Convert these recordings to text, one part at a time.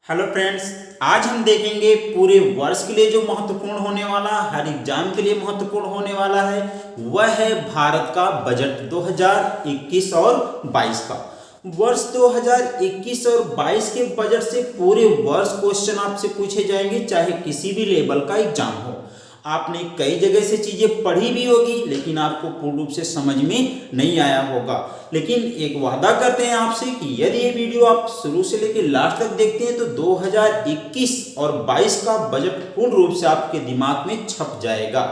Hello friends, आज हम देखेंगे पूरे वर्ष के लिए जो महत्वपूर्ण होने वाला, हर एग्जाम के लिए महत्वपूर्ण होने वाला है वह है भारत का बजट 2021 और 22 का। वर्ष 2021 और 22 के बजट से पूरे वर्ष क्वेश्चन आपसे पूछे जाएंगे, चाहे किसी भी लेवल का एग्जाम हो। आपने कई जगह से चीजें पढ़ी भी होगी लेकिन आपको पूर्ण रूप से समझ में नहीं आया होगा। लेकिन एक वादा करते हैं आपसे कि यदि ये वीडियो आप शुरू से लेकर लास्ट तक देखते हैं तो 2021 और 22 का बजट पूर्ण रूप से आपके दिमाग में छप जाएगा।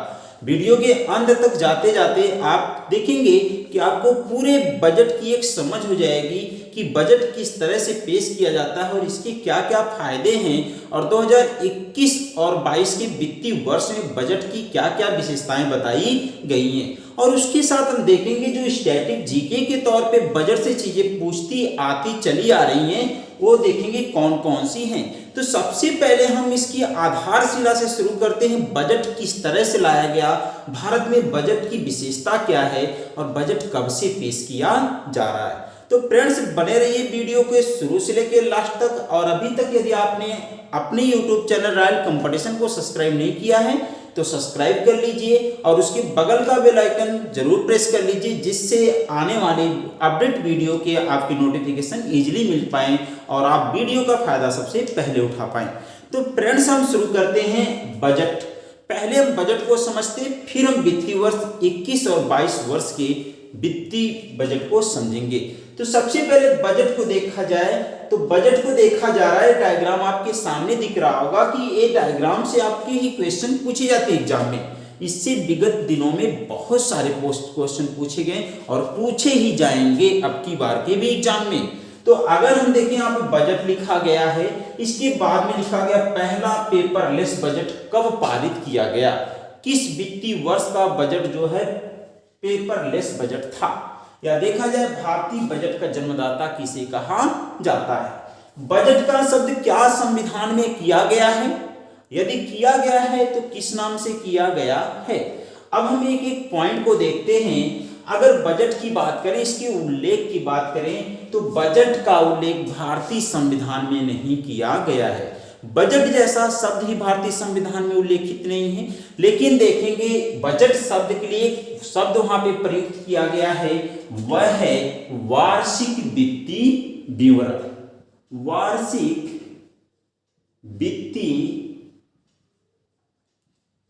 वीडियो के अंत तक जाते जाते आप देखेंगे कि आपको पूरे बजट की एक समझ हो जाएगी कि बजट किस तरह से पेश किया जाता है और इसके क्या क्या फायदे हैं, और 2021 और 22 के वित्तीय वर्ष में बजट की क्या क्या विशेषताएं बताई गई हैं। और उसके साथ हम देखेंगे जो स्टैटिक जीके के तौर पे बजट से चीजें पूछती आती चली आ रही हैं वो देखेंगे कौन कौन सी हैं। तो सबसे पहले हम इसकी आधारशिला से शुरू करते हैं, बजट किस तरह से लाया गया, भारत में बजट की विशेषता क्या है और बजट कब से पेश किया जा रहा है। तो फ्रेंड्स बने रहिए वीडियो के शुरू से लेकर लास्ट तक। और अभी तक यदि आपने अपने YouTube चैनल रॉयल कंपटीशन को सब्सक्राइब नहीं किया है तो सब्सक्राइब कर लीजिए और उसके बगल का बेल आइकन जरूर प्रेस कर लीजिए, जिससे आने वाले अपडेट वीडियो के आपकी नोटिफिकेशन इजीली मिल पाए और आप वीडियो का फायदा सबसे पहले उठा पाए। तो फ्रेंड्स हम शुरू करते हैं बजट। पहले हम बजट को समझते, फिर हम वित्तीय वर्ष 21 और 22 वर्ष के वित्तीय बजट को समझेंगे। तो सबसे पहले बजट को देखा जाए तो बजट को देखा जा रहा है, डायग्राम आपके सामने दिख रहा होगा कि ये डायग्राम से आपके ही क्वेश्चन पूछे जाते हैं एग्जाम में। इससे विगत दिनों में बहुत सारे पोस्ट क्वेश्चन पूछे गए और पूछे ही जाएंगे अब की बार के भी एग्जाम में। तो अगर हम देखें यहाँ पे बजट लिखा गया है, इसके बाद में लिखा गया पहला पेपरलेस बजट कब पारित किया गया, किस वित्तीय वर्ष का बजट जो है पेपरलेस बजट था। या देखा जाए भारतीय बजट का जन्मदाता किसे कहा जाता है, बजट का शब्द क्या संविधान में किया गया है, यदि किया गया है तो किस नाम से किया गया है। अब हम एक एक पॉइंट को देखते हैं। अगर बजट की बात करें, इसके उल्लेख की बात करें तो बजट का उल्लेख भारतीय संविधान में नहीं किया गया है। बजट जैसा शब्द ही भारतीय संविधान में उल्लेखित नहीं है। लेकिन देखेंगे बजट शब्द के लिए शब्द वहां पे प्रयुक्त किया गया है, वह है वार्षिक वित्तीय विवरण। वार्षिक वित्तीय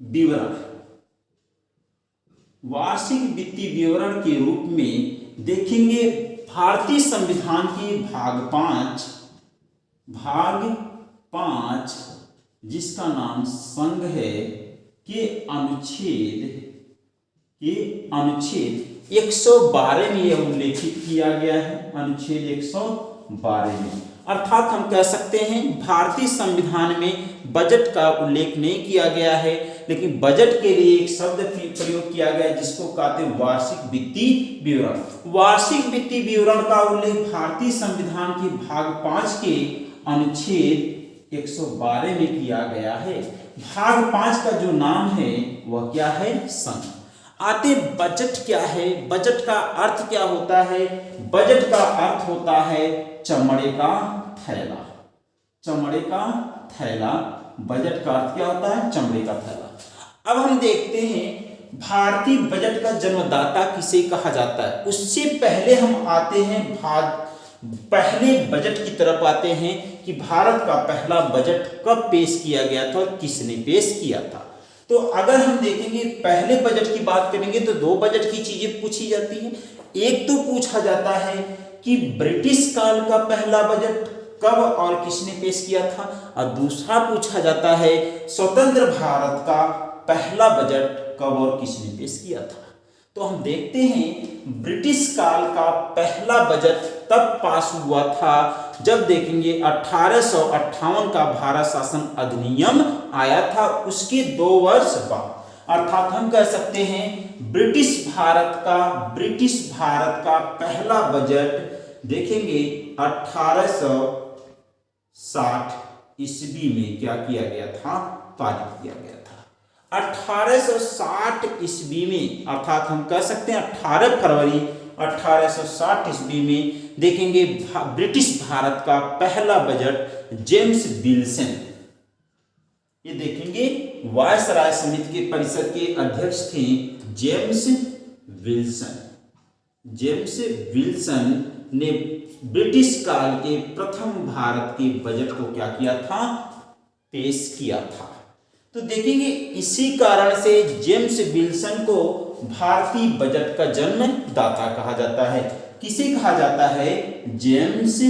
विवरण, वार्षिक वित्तीय विवरण के रूप में देखेंगे भारतीय संविधान की भाग 5 जिसका नाम संघ है के अनुच्छेद 112 में यह उल्लेखित किया गया है। अनुच्छेद 112 में अर्थात हम कह सकते हैं भारतीय संविधान में बजट का उल्लेख नहीं किया गया है, लेकिन बजट के लिए एक शब्द प्रयोग किया गया है जिसको कहते हैं वार्षिक वित्तीय विवरण। वार्षिक वित्तीय विवरण का उल्लेख भारतीय संविधान के भाग 5 के अनुच्छेद 112 में किया गया है। भाग 5 का जो नाम है वह क्या है, संघ। आते बजट क्या है, बजट का अर्थ क्या होता है। बजट का अर्थ होता है चमड़े का थैला। चमड़े का थैला, बजट का अर्थ क्या होता है, चमड़े का थैला। अब हम देखते हैं भारतीय बजट का जन्मदाता किसे कहा जाता है। उससे पहले हम आते हैं पहले बजट की तरफ आते हैं कि भारत का पहला बजट कब पेश किया गया था और किसने पेश किया था। तो अगर हम देखेंगे पहले बजट की बात करेंगे तो दो बजट की चीजें पूछी जाती हैं। एक तो पूछा जाता है कि ब्रिटिश काल का पहला बजट कब और किसने पेश किया था, और दूसरा पूछा जाता है स्वतंत्र भारत का पहला बजट कब और किसने पेश किया था। तो हम देखते हैं ब्रिटिश काल का पहला बजट तब पास हुआ था जब देखेंगे 1858 का भारत शासन अधिनियम आया था, उसके 2 वर्ष बाद। अर्थात हम कह सकते हैं ब्रिटिश भारत का पहला बजट देखेंगे 1860 ईस्वी में क्या किया गया था, पारित किया गया था। 1860 ईस्वी में, अर्थात हम कह सकते हैं 18 फरवरी 1860 ईस्वी में देखेंगे ब्रिटिश भारत का पहला बजट जेम्स विल्सन, ये देखेंगे वायसराय समिति के परिषद के अध्यक्ष थे जेम्स विल्सन। जेम्स विल्सन ने ब्रिटिश काल के प्रथम भारत के बजट को क्या किया था, पेश किया था। तो देखेंगे इसी कारण से जेम्स विल्सन को भारतीय बजट का जन्मदाता कहा जाता है। किसे कहा जाता है, जेम्स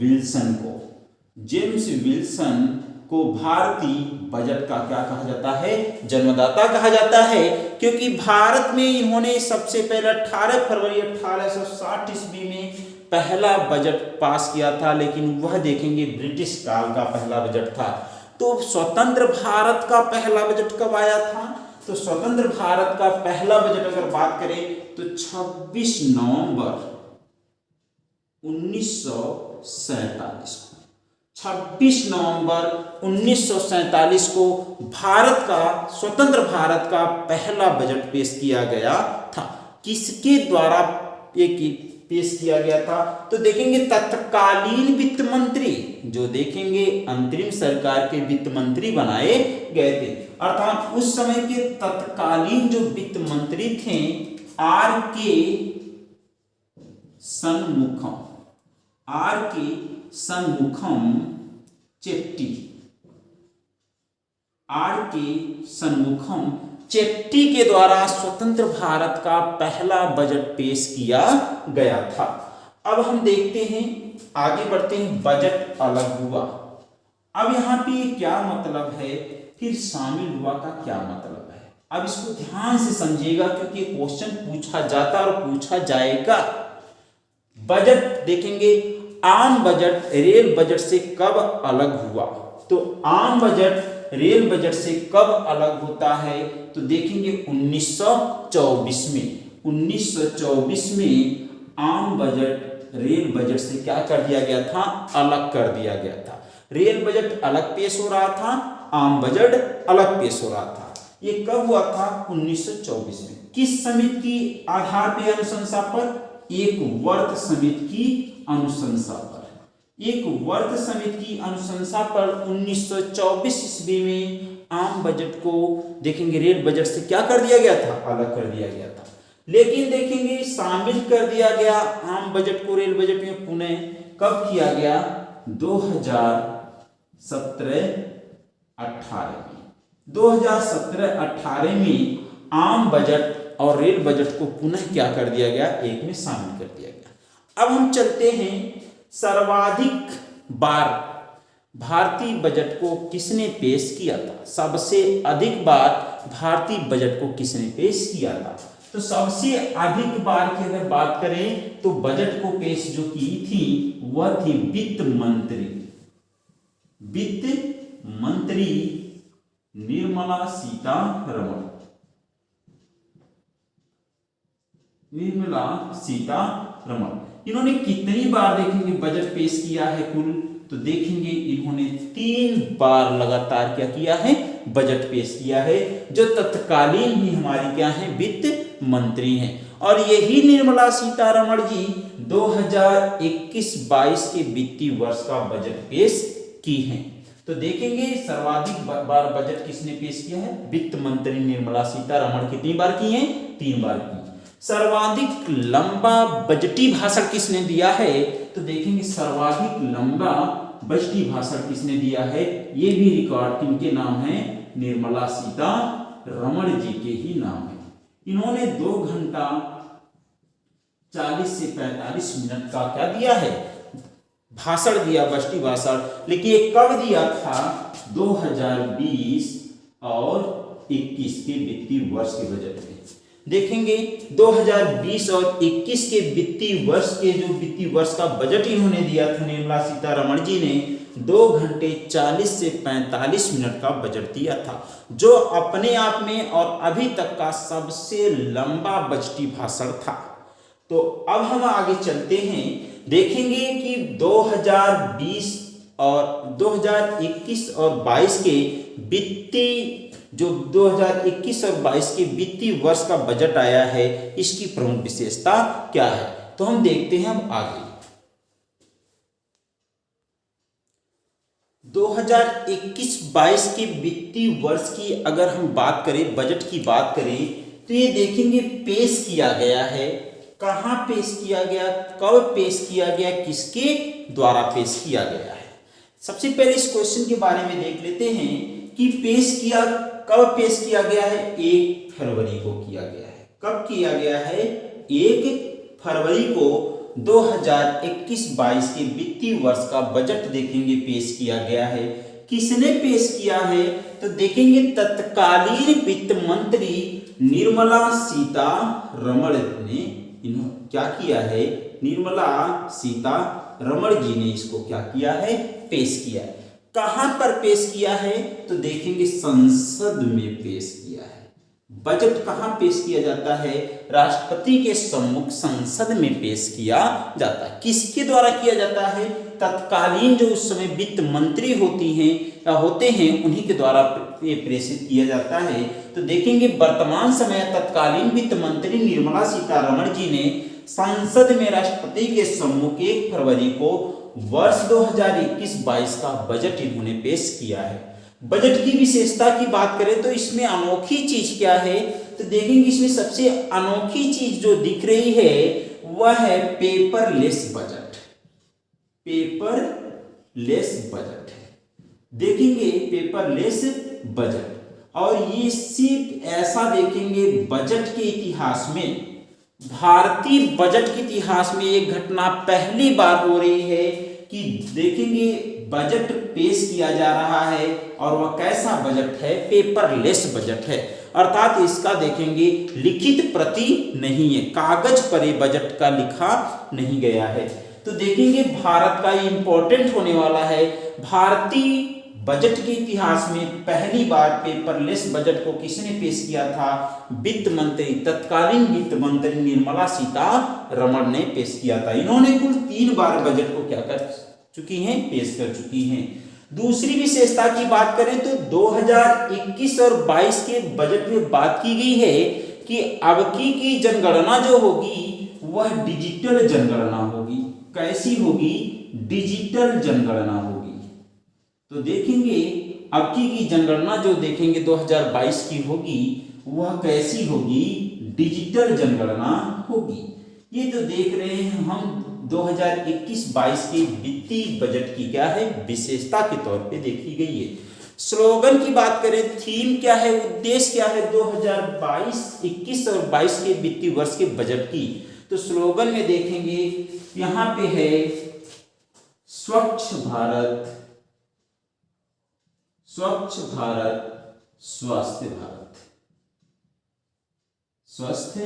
विल्सन को। जेम्स विल्सन को भारतीय बजट का क्या कहा जाता है, जन्मदाता कहा जाता है, क्योंकि भारत में इन्होंने सबसे पहले 18 फरवरी 1860 ईस्वी में पहला बजट पास किया था, लेकिन वह देखेंगे ब्रिटिश काल का पहला बजट था। तो स्वतंत्र भारत का पहला बजट कब आया था, तो स्वतंत्र भारत का पहला बजट अगर बात करें तो 26 नवंबर 1947 को, 26 नवंबर 1947 को भारत का स्वतंत्र भारत का पहला बजट पेश किया गया था। किसके द्वारा ये पेश किया गया था, तो देखेंगे तत्कालीन वित्त मंत्री, जो देखेंगे अंतरिम सरकार के वित्त मंत्री बनाए गए थे, अर्थात उस समय के तत्कालीन जो वित्त मंत्री थे आर के सन्मुखम चेट्टी, आर के सन्मुखम चेट्टी के द्वारा स्वतंत्र भारत का पहला बजट पेश किया गया था। अब हम देखते हैं, आगे बढ़ते हैं, बजट अलग हुआ। अब यहाँ पे क्या मतलब है, फिर शामिल हुआ का क्या मतलब है, अब इसको ध्यान से समझिएगा क्योंकि क्वेश्चन पूछा जाता और पूछा जाएगा। बजट देखेंगे, आम बजट रेल बजट से कब अलग हुआ, तो आम बजट रेल बजट से कब अलग होता है, तो देखेंगे 1924 में। 1924 में आम बजट रेल बजट से क्या कर दिया गया था, अलग कर दिया गया था। रेल बजट अलग पेश हो रहा था, आम बजट अलग पेश हो रहा था। ये कब हुआ था, 1924 में। किस समिति की आधार पर अनुशंसा पर, एक वर्त समिति की अनुशंसा पर, एक वर्त समिति की अनुशंसा पर 1924 ईस्वी में आम बजट को देखेंगे रेल बजट से क्या कर दिया गया था, अलग कर दिया गया था। लेकिन देखेंगे शामिल कर दिया गया आम बजट को रेल बजट में पुनः कब किया गया, 2017-18 में। 2017-18 में आम बजट और रेल बजट को पुनः क्या कर दिया गया, एक में शामिल कर दिया गया। अब हम चलते हैं, सर्वाधिक बार भारतीय बजट को किसने पेश किया था, सबसे अधिक बार भारतीय बजट को किसने पेश किया था। तो सबसे अधिक बार की अगर बात करें तो बजट को पेश जो की थी वह थी वित्त मंत्री निर्मला सीतारमण। इन्होंने कितनी बार देखेंगे बजट पेश किया है कुल, तो देखेंगे इन्होंने 3 बार लगातार क्या किया है, बजट पेश किया है, जो तत्कालीन भी हमारी क्या है, वित्त मंत्री हैं। और यही निर्मला सीतारमण जी 2021-22 के वित्तीय वर्ष का बजट पेश की हैं। तो देखेंगे सर्वाधिक बार बजट किसने पेश किया है, वित्त मंत्री निर्मला सीतारमण। कितनी बार की है, 3 बार की। सर्वाधिक लंबा बजटी भाषण किसने दिया है, तो देखेंगे सर्वाधिक लंबा बजटी भाषण किसने दिया है, ये भी रिकॉर्ड किनके नाम है, निर्मला सीतारमण जी के ही नाम है। इन्होंने 2 घंटा 40 से 45 मिनट का क्या दिया है, भाषण दिया, बजटी भाषण। लेकिन ये कब दिया था, 2020 और 21 के वित्तीय वर्ष के बजट में। देखेंगे 2020 और 21 के वित्तीय वर्ष के जो वित्तीय वर्ष का बजट इन्होंने दिया था निर्मला सीतारमण जी ने, 2 घंटे 40 से 45 मिनट का बजट दिया था, जो अपने आप में और अभी तक का सबसे लंबा बजटी भाषण था। तो अब हम आगे चलते हैं, देखेंगे कि 2020 और 2021 और 22 के वित्तीय जो 2021 और 22 के वित्तीय वर्ष का बजट आया है, इसकी प्रमुख विशेषता क्या है? तो हम देखते हैं अब आगे। 2021-22 के वित्तीय वर्ष की अगर हम बात करें, बजट की बात करें, तो ये देखेंगे पेश किया गया है। कहाँ पेश किया गया, कब पेश किया गया, किसके द्वारा पेश किया गया है? सबसे पहले इस क्वेश्चन के बारे में देख लेते हैं कि कब पेश किया गया है? 1 फरवरी को किया गया है। कब किया गया है? 1 फरवरी को 2021-22 के वित्तीय वर्ष का बजट देखेंगे पेश किया गया है। किसने पेश किया है? तो देखेंगे तत्कालीन वित्त मंत्री निर्मला सीतारमण ने क्या किया है? निर्मला सीतारमण जी ने इसको क्या किया है? पेश किया है। कहां पर पेश किया है? तो देखेंगे संसद में पेश किया है। बजट कहां पेश किया जाता है? राष्ट्रपति के सम्मुख संसद में पेश किया जाता है। किसके द्वारा किया जाता है? तत्कालीन जो उस समय वित्त मंत्री होते हैं उन्हीं के द्वारा प्रेषित किया जाता है। तो देखेंगे वर्तमान समय तत्कालीन वित्त मंत्री निर्मला सीतारमण जी ने संसद में राष्ट्रपति के सम्मुख 1 फरवरी को वर्ष 2021-22 का बजट इन्होंने पेश किया है। बजट की विशेषता की बात करें तो इसमें अनोखी चीज क्या है? तो देखेंगे इसमें सबसे अनोखी चीज जो दिख रही है वह है पेपरलेस बजट। पेपरलेस बजट है, देखेंगे पेपरलेस बजट। और ये सिर्फ ऐसा देखेंगे बजट के इतिहास में, भारतीय बजट के इतिहास में एक घटना पहली बार हो रही है कि देखेंगे बजट पेश किया जा रहा है और वह कैसा बजट है? पेपरलेस बजट है। अर्थात इसका देखेंगे लिखित प्रति नहीं है, कागज पर ये बजट का लिखा नहीं गया है। तो देखेंगे भारत का इंपॉर्टेंट होने वाला है। भारतीय बजट के इतिहास में पहली बार पेपरलेस बजट को किसने पेश किया था? वित्त मंत्री, तत्कालीन वित्त मंत्री निर्मला सीतारमण ने पेश किया था। इन्होंने कुल 3 बार बजट को क्या कर चुकी हैं? पेश कर चुकी हैं। दूसरी विशेषता की बात करें तो 2021 और 22 के बजट में बात की गई है कि अब की जनगणना जो होगी वह डिजिटल जनगणना होगी। कैसी होगी? डिजिटल जनगणना होगी। तो देखेंगे अब की जनगणना जो देखेंगे 2022 की होगी वह कैसी होगी? डिजिटल जनगणना होगी। ये तो देख रहे हैं हम 2021-22 के वित्तीय बजट की क्या है? विशेषता के तौर पे देखी गई है। स्लोगन की बात करें, थीम क्या है, उद्देश्य क्या है 2021 और 22 के वित्तीय वर्ष के बजट की? तो स्लोगन में देखेंगे यहां पे है स्वच्छ भारत, स्वच्छ भारत, स्वस्थ भारत, स्वस्थ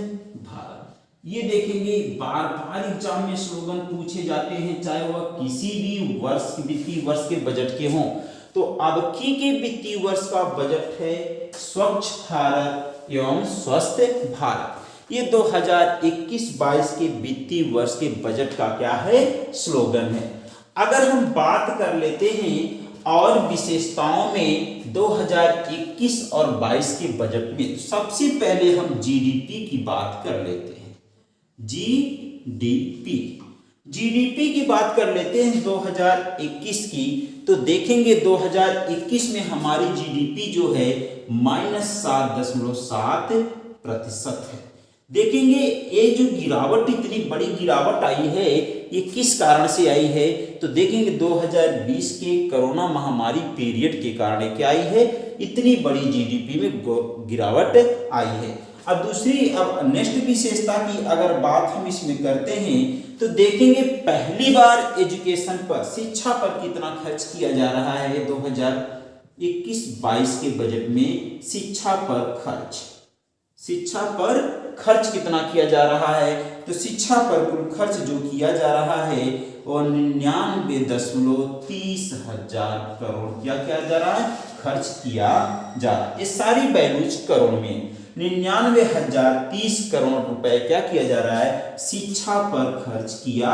भारत। ये देखेंगे बार बार एग्जाम में स्लोगन पूछे जाते हैं, चाहे वह किसी भी वर्ष वित्तीय वर्ष के बजट के हों। तो अब के वित्तीय वर्ष का बजट है स्वच्छ भारत एवं स्वस्थ भारत। ये 2021-22 के वित्तीय वर्ष के बजट का क्या है? स्लोगन है। अगर हम बात कर लेते हैं और विशेषताओं में 2021 और 22 के बजट में, सबसे पहले हम जीडीपी की बात कर लेते हैं। जीडीपी की बात कर लेते हैं 2021 की। तो देखेंगे 2021 में हमारी जीडीपी जो है -7.7% है। देखेंगे ये जो गिरावट, इतनी बड़ी गिरावट आई है, ये किस कारण से आई है? तो देखेंगे 2020 के कोरोना महामारी पीरियड के कारण क्या आई है? इतनी बड़ी जीडीपी में गिरावट आई है। अब दूसरी, अब नेक्स्ट विशेषता की अगर बात हम इसमें करते हैं तो देखेंगे पहली बार एजुकेशन पर, शिक्षा पर कितना खर्च किया जा रहा है 2021-22 के बजट में। शिक्षा पर खर्च कितना किया जा रहा है? तो शिक्षा पर कुल खर्च जो किया जा रहा है वो 99.30 हजार करोड़ क्या जा रहा है? खर्च किया जा रहा है। ये सारी वैल्यूज करोड़ में 99,030 करोड़ रुपए क्या किया जा रहा है? शिक्षा पर खर्च किया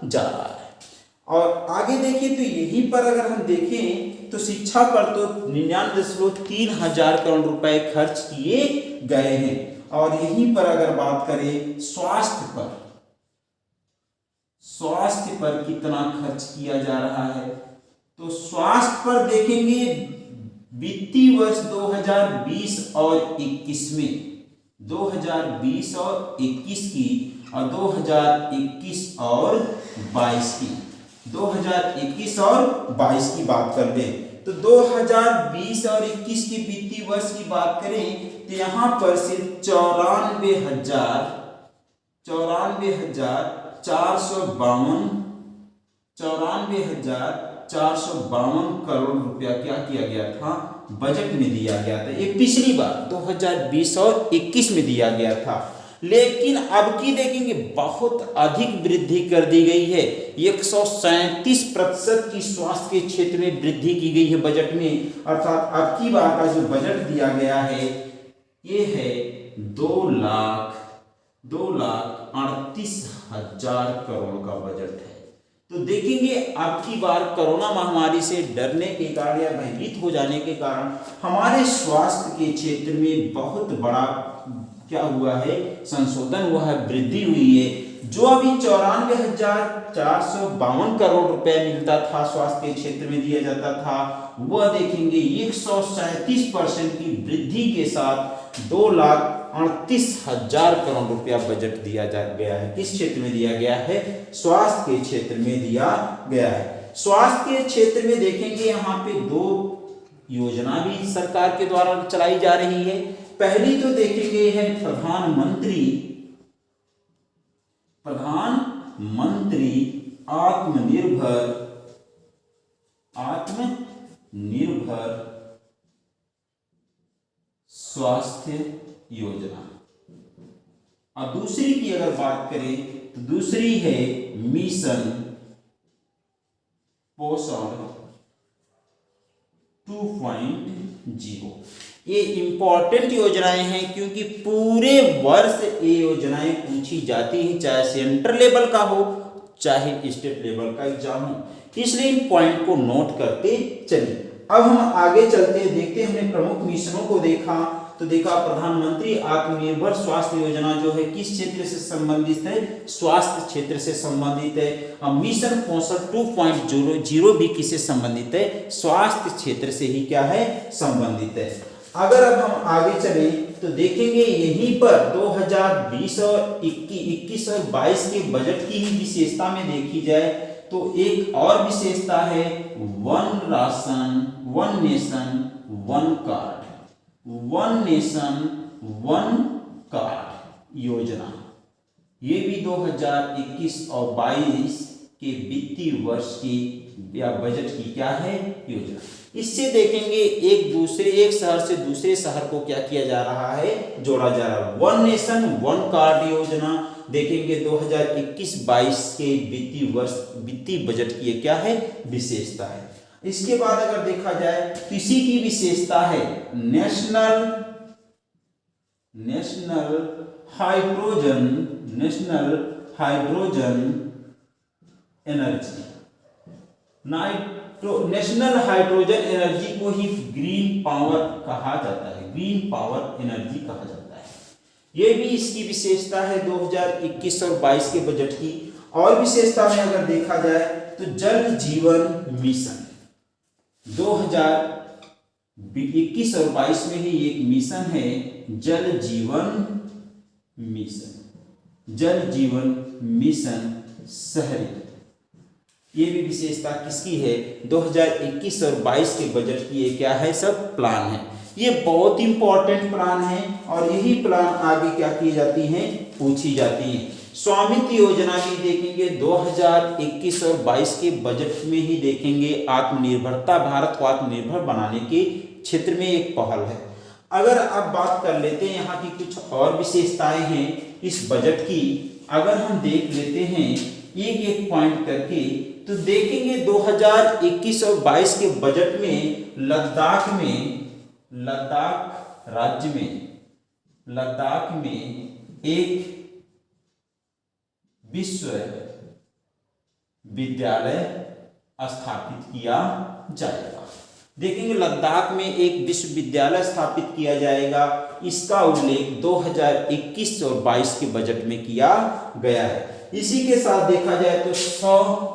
जा रहा है। और आगे देखिए तो यहीं पर अगर हम देखें तो शिक्षा पर तो 99.3 हजार करोड़ रुपए खर्च किए गए हैं। और यहीं पर अगर बात करें स्वास्थ्य पर कितना खर्च किया जा रहा है, तो स्वास्थ्य पर देखेंगे वित्तीय वर्ष 2020 और 21 में, 2020 और 21 की और 2021 और 22 की, 2021 और 22 की बात कर लें तो 2020 और 21 की वित्तीय वर्ष की बात करें तो यहाँ पर सिर्फ 94,452 करोड़ रुपया क्या किया गया था, बजट में दिया गया था। ये पिछली बार 2020 और 21 में दिया गया था। लेकिन अब की देखेंगे बहुत अधिक वृद्धि कर दी गई है, 137% की स्वास्थ्य के क्षेत्र में वृद्धि की गई है बजट में। अर्थात अब की बार का जो बजट दिया गया है ये है 2,38,000 करोड़ का बजट है। तो देखेंगे अब की बार कोरोना महामारी से डरने के कारण या भयभीत हो जाने के कारण हमारे स्वास्थ्य के क्षेत्र में बहुत बड़ा क्या हुआ है, संशोधन हुआ है, वृद्धि हुई है। जो अभी 94,452 करोड़ रुपए मिलता था स्वास्थ्य के क्षेत्र में दिया जाता था, वह देखेंगे 137% की वृद्धि के साथ 2,38,000 करोड़ रुपया बजट दिया गया है। किस क्षेत्र में दिया गया है, स्वास्थ्य के क्षेत्र में दिया गया है। स्वास्थ्य के क्षेत्र में देखेंगे यहाँ पे 2 योजना भी सरकार के द्वारा चलाई जा रही है। पहली तो देखेंगे है प्रधानमंत्री आत्मनिर्भर स्वास्थ्य योजना। और दूसरी की अगर बात करें तो दूसरी है मिशन पोषण 2.0। ये इंपॉर्टेंट योजनाएं हैं क्योंकि पूरे वर्ष ये योजनाएं पूछी जाती हैं, चाहे सेंट्रल लेवल का हो चाहे स्टेट लेवल का एग्जाम हो, इसलिए इन पॉइंट को नोट करते चलिए। अब हम आगे चलते हैं, देखते हैं हमने प्रमुख मिशनों को देखा तो देखा प्रधानमंत्री आत्मनिर्भर स्वास्थ्य योजना जो है किस क्षेत्र से संबंधित है, स्वास्थ्य क्षेत्र से संबंधित है। अब मिशन पोषण 2.0 भी किससे संबंधित है, स्वास्थ्य क्षेत्र से ही क्या है, संबंधित है। अगर अब हम आगे चलें तो देखेंगे यहीं पर 2020 और 21 और 22 के बजट की ही विशेषता में देखी जाए तो एक और विशेषता है one ration one nation one card, one nation one card योजना। ये भी 2021 और 22 के वित्तीय वर्ष की या बजट की क्या है, योजना। इससे देखेंगे एक शहर से दूसरे शहर को क्या किया जा रहा है, जोड़ा जा रहा है। वन नेशन वन कार्ड योजना देखेंगे 2021-22 के वित्तीय बजट की क्या है, विशेषता है। इसके बाद अगर देखा जाए तो इसी की विशेषता है national hydrogen energy. National hydrogen energy को ही ग्रीन पावर कहा जाता है, ग्रीन पावर एनर्जी कहा जाता है। ये भी इसकी विशेषता है 2021 और 22 के बजट की। और विशेषता में अगर देखा जाए तो जल जीवन मिशन 2021 और 22 में ही एक मिशन है जल जीवन मिशन शहरी। ये भी विशेषता किसकी है, 2021 और 22 के बजट की ये क्या है, सब प्लान है। ये बहुत इंपॉर्टेंट प्लान है और यही प्लान आगे क्या की जाती हैं, पूछी जाती हैं। स्वामित्व योजना भी देखेंगे 2021 और 22 के बजट में ही देखेंगे, आत्मनिर्भरता, भारत को आत्मनिर्भर बनाने के क्षेत्र में एक पहल है। अगर अब बात कर लेते हैं यहाँ की कुछ और विशेषताएं हैं इस बजट की, अगर हम देख लेते हैं एक एक पॉइंट करके तो देखेंगे 2021 और 22 के बजट में लद्दाख में एक विश्व विद्यालय स्थापित किया जाएगा। देखेंगे लद्दाख में एक विश्वविद्यालय स्थापित किया जाएगा। इसका उल्लेख 2021 और 22 के बजट में किया गया है। इसी के साथ देखा जाए तो 100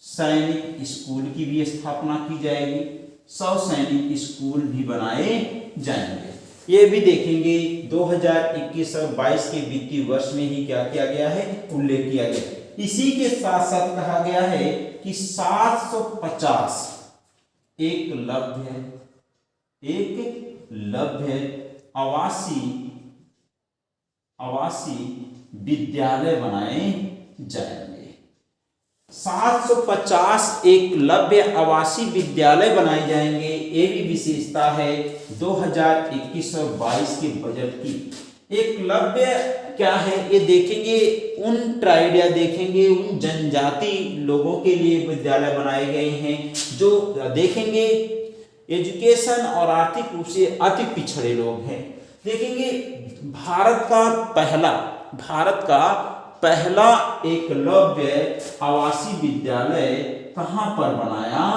सैनिक स्कूल की भी स्थापना की जाएगी। 100 सैनिक स्कूल भी बनाए जाएंगे। ये भी देखेंगे 2021 और 22 के वित्तीय वर्ष में ही क्या किया गया है, उल्लेख किया गया। इसी के साथ साथ कहा गया है कि 750 एकलव्य आवासीय विद्यालय बनाए जाएंगे। 750 एकलव्य आवासीय विद्यालय बनाए जाएंगे। ये भी विशेषता है 2021 और 22 के बजट की। एकलव्य क्या है ये देखेंगे, उन ट्राइब या देखेंगे उन जनजाति लोगों के लिए विद्यालय बनाए गए हैं जो देखेंगे एजुकेशन और आर्थिक रूप से अति पिछड़े लोग हैं। देखेंगे भारत का पहला एकलव्य आवासीय विद्यालय कहां पर बनाया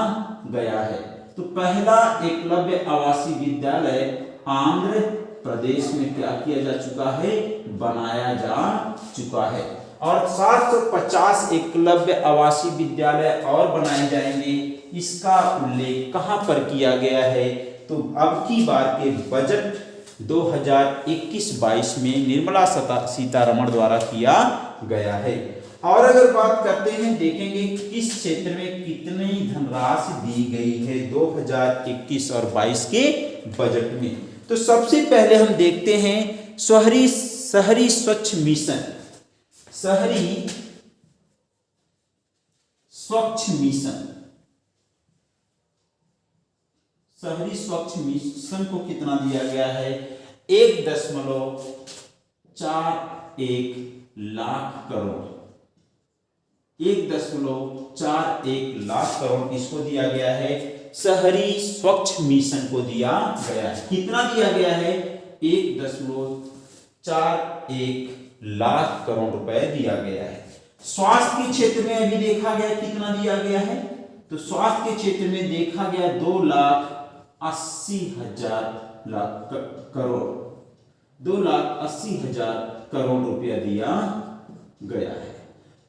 गया है, तो पहला एकलव्य आवासीय विद्यालय आंध्र प्रदेश में क्या किया जा चुका है, बनाया जा चुका है। और 750 एकलव्य आवासीय विद्यालय और बनाए जाएंगे। इसका उल्लेख कहां पर किया गया है, तो अब की बार के बजट 2021-22 में निर्मला सीतारमण द्वारा किया गया है। और अगर बात करते हैं, देखेंगे किस क्षेत्र में कितनी धनराशि दी गई है 2021 और 22 के बजट में। तो सबसे पहले हम देखते हैं शहरी स्वच्छ मिशन। शहरी स्वच्छ मिशन को कितना दिया गया है, 1.41 लाख करोड़। 1.41 लाख करोड़ इसको दिया गया है, शहरी स्वच्छ मिशन को दिया गया है। कितना दिया गया है, 1.41 लाख करोड़ रुपए दिया गया है। स्वास्थ्य के क्षेत्र में अभी देखा गया कितना दिया गया है, तो स्वास्थ्य के क्षेत्र में देखा गया 2,80,000 करोड़ 2,80,000 करोड़ रुपया दिया गया है।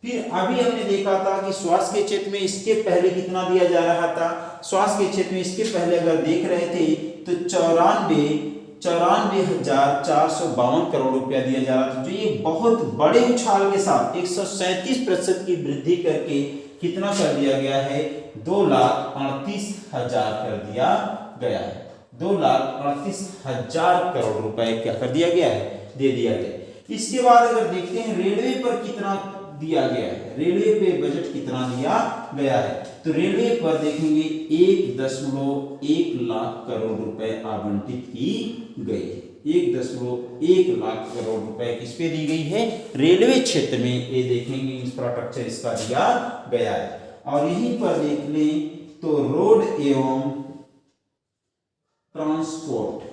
फिर अभी हमने देखा था कि स्वास्थ्य के क्षेत्र में इसके पहले कितना दिया जा रहा था। स्वास्थ्य के क्षेत्र में इसके पहले अगर देख रहे थे तो 94,452 करोड़ रुपया दिया जा रहा था, जो ये बहुत बड़े उछाल के साथ 137% की वृद्धि करके कितना कर दिया गया है, 2,38,000 कर दिया गया है। 2,38,000 करोड़ रुपए क्या कर दिया गया है, दे दिया गया। इसके बाद अगर देखते हैं रेलवे पर कितना दिया गया है, रेलवे पे बजट कितना दिया गया है, तो रेलवे पर देखेंगे 1.1 लाख करोड़ रुपए आवंटित की गई है। 1.1 लाख करोड़ रुपए किस पे दी गई है, रेलवे क्षेत्र में। ये देखेंगे इंफ्रास्ट्रक्चर इसका दिया गया है। और यहीं पर देख लें तो रोड एवं ट्रांसपोर्ट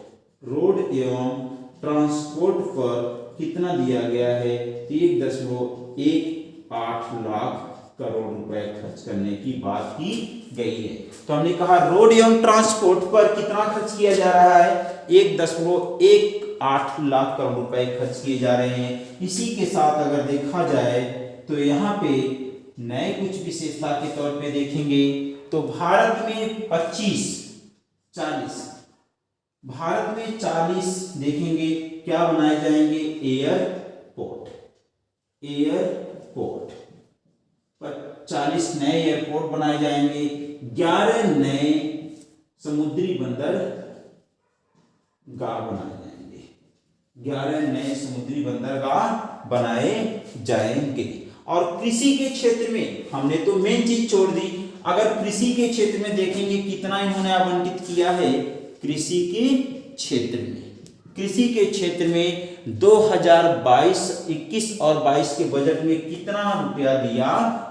पर कितना दिया गया है, 1.18 लाख करोड़ रुपए खर्च करने की बात की गई है। तो हमने कहा रोड एवं ट्रांसपोर्ट पर कितना खर्च किया जा रहा है, 1.18 लाख करोड़ रुपए खर्च किए जा रहे हैं। इसी के साथ अगर देखा जाए तो यहाँ पे नए कुछ विशेषता के तौर पे देखेंगे तो भारत में 40 देखेंगे क्या बनाए जाएंगे, एयरपोर्ट 40 नए एयरपोर्ट बनाए जाएंगे। 11 नए समुद्री बंदरगाह बनाए जाएंगे। 11 नए समुद्री बंदरगाह बनाए जाएंगे। और कृषि के क्षेत्र में हमने तो मेन चीज छोड़ दी। अगर कृषि के क्षेत्र में देखेंगे कितना इन्होंने आवंटित किया है, कृषि के क्षेत्र में 2021 और 22 के बजट में कितना रुपया दिया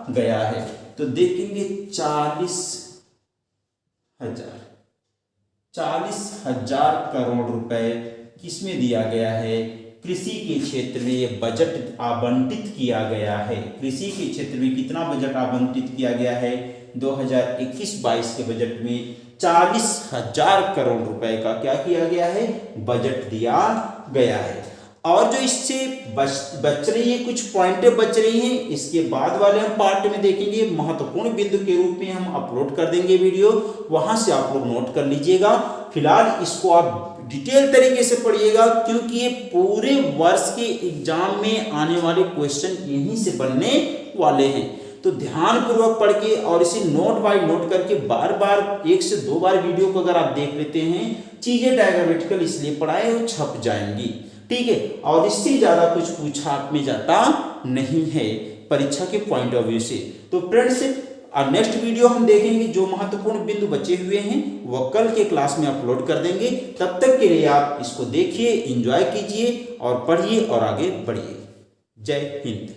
गया है, तो देखेंगे 40,000 करोड़ रुपए किसमें दिया गया है, कृषि के क्षेत्र में ये बजट आवंटित किया गया है। कृषि के क्षेत्र में कितना बजट आवंटित किया गया है? 2021-22 के बजट में 40,000 करोड़ रुपए का क्या किया गया है? बजट दिया गया है। और जो इससे बच रही है, कुछ पॉइंटें बच रही हैं, इसके बाद वाले हम पार्ट में देखेंगे। महत्वपूर्ण बिंदु के रूप में हम अपलोड कर देंगे वीडियो, वहां से आप लोग नोट कर लीजिएगा। फिलहाल इसको आप डिटेल तरीके से पढ़िएगा, क्योंकि ये पूरे वर्ष के एग्जाम में आने वाले क्वेश्चन यहीं से बनने वाले हैं। तो ध्यान पूर्वक पढ़ के और इसे नोट बाय नोट करके बार बार 1 से 2 बार वीडियो को अगर आप देख लेते हैं, चीजें डायग्रामेटिकल इसलिए पढ़ाए वो छप जाएंगी, ठीक है। और इससे ज्यादा कुछ पूछा आप में जाता नहीं है परीक्षा के पॉइंट ऑफ व्यू से। तो फ्रेंड्स, नेक्स्ट वीडियो हम देखेंगे, जो महत्वपूर्ण बिंदु बचे हुए हैं वह कल के क्लास में अपलोड कर देंगे। तब तक के लिए आप इसको देखिए, एंजॉय कीजिए और पढ़िए और आगे बढ़िए। जय हिंद।